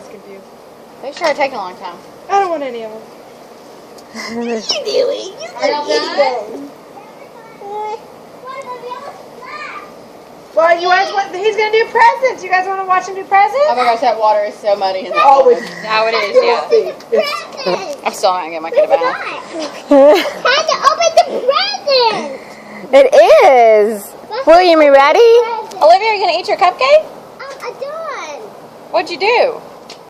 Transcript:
guy's confused. They sure are taking a long time. I don't want any of them. What are you doing? Are y'all done? Well, you guys want, he's going to do presents. You guys want to watch him do presents? Oh my gosh, that water is so muddy in there. Oh, it's Now it is, yeah. I'm still not going to get my kid a bath. Time to open the present. It is. William, you ready? Olivia, are you going to eat your cupcake? I'm done. What'd you do?